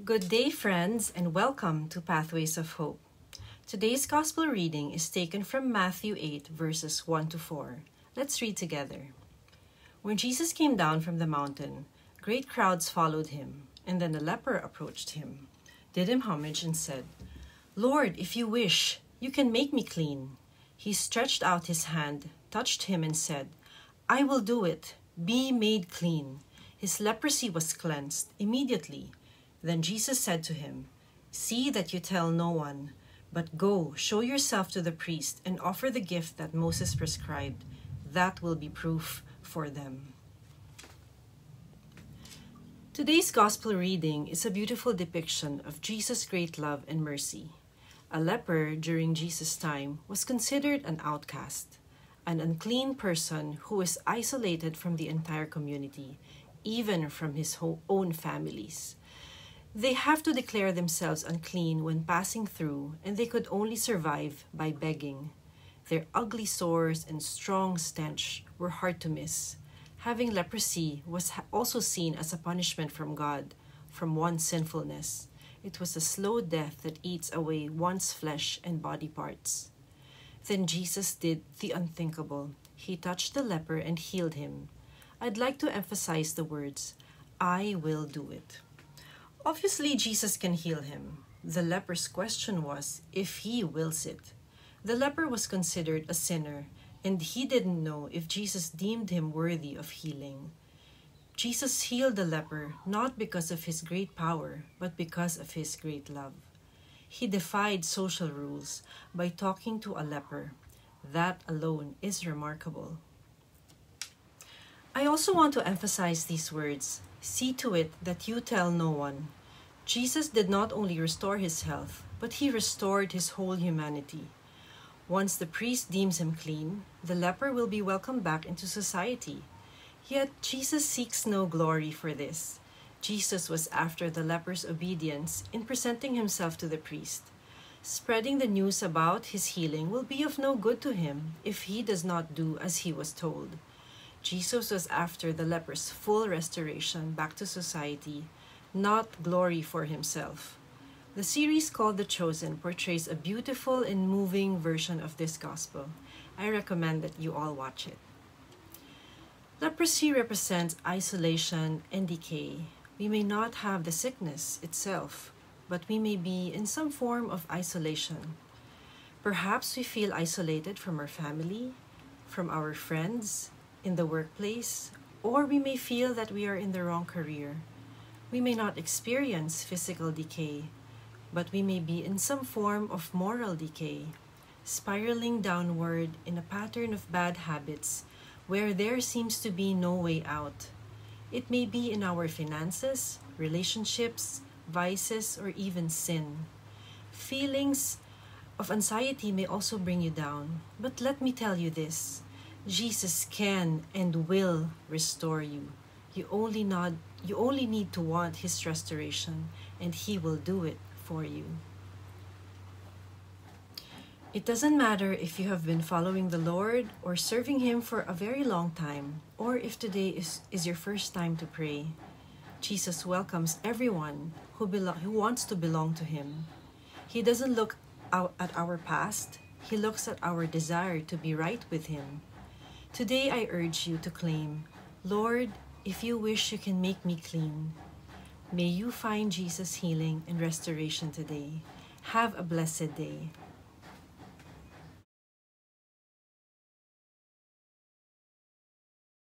Good day, friends, and welcome to Pathways of Hope. Today's Gospel reading is taken from Matthew 8, verses 1 to 4. Let's read together. When Jesus came down from the mountain, great crowds followed him, and then a leper approached him, did him homage, and said, "Lord, if you wish, you can make me clean." He stretched out his hand, touched him, and said, "I will do it. Be made clean." His leprosy was cleansed immediately. Then Jesus said to him, "See that you tell no one, but go, show yourself to the priest, and offer the gift that Moses prescribed. That will be proof for them." Today's Gospel reading is a beautiful depiction of Jesus' great love and mercy. A leper during Jesus' time was considered an outcast, an unclean person who was isolated from the entire community, even from his own families. They have to declare themselves unclean when passing through, and they could only survive by begging. Their ugly sores and strong stench were hard to miss. Having leprosy was also seen as a punishment from God from one's sinfulness. It was a slow death that eats away one's flesh and body parts. Then Jesus did the unthinkable. He touched the leper and healed him. I'd like to emphasize the words, "I will do it." Obviously, Jesus can heal him. The leper's question was if he wills it. The leper was considered a sinner, and he didn't know if Jesus deemed him worthy of healing. Jesus healed the leper not because of his great power, but because of his great love. He defied social rules by talking to a leper. That alone is remarkable. I also want to emphasize these words, "See to it that you tell no one." Jesus did not only restore his health, but he restored his whole humanity. Once the priest deems him clean, the leper will be welcomed back into society. Yet Jesus seeks no glory for this. Jesus was after the leper's obedience in presenting himself to the priest. Spreading the news about his healing will be of no good to him if he does not do as he was told. Jesus was after the leper's full restoration back to society, not glory for himself. The series called The Chosen portrays a beautiful and moving version of this gospel. I recommend that you all watch it. Leprosy represents isolation and decay. We may not have the sickness itself, but we may be in some form of isolation. Perhaps we feel isolated from our family, from our friends, in the workplace, or we may feel that we are in the wrong career. We may not experience physical decay, but we may be in some form of moral decay, spiraling downward in a pattern of bad habits where there seems to be no way out. It may be in our finances, relationships, vices, or even sin. Feelings of anxiety may also bring you down, but let me tell you this. Jesus can and will restore you. You only need to want his restoration, and he will do it for you. It doesn't matter if you have been following the Lord or serving him for a very long time, or if today is your first time to pray. Jesus welcomes everyone who wants to belong to him. He doesn't look out at our past. He looks at our desire to be right with him. Today I urge you to claim, "Lord, if you wish, you can make me clean." May you find Jesus' healing and restoration today. Have a blessed day.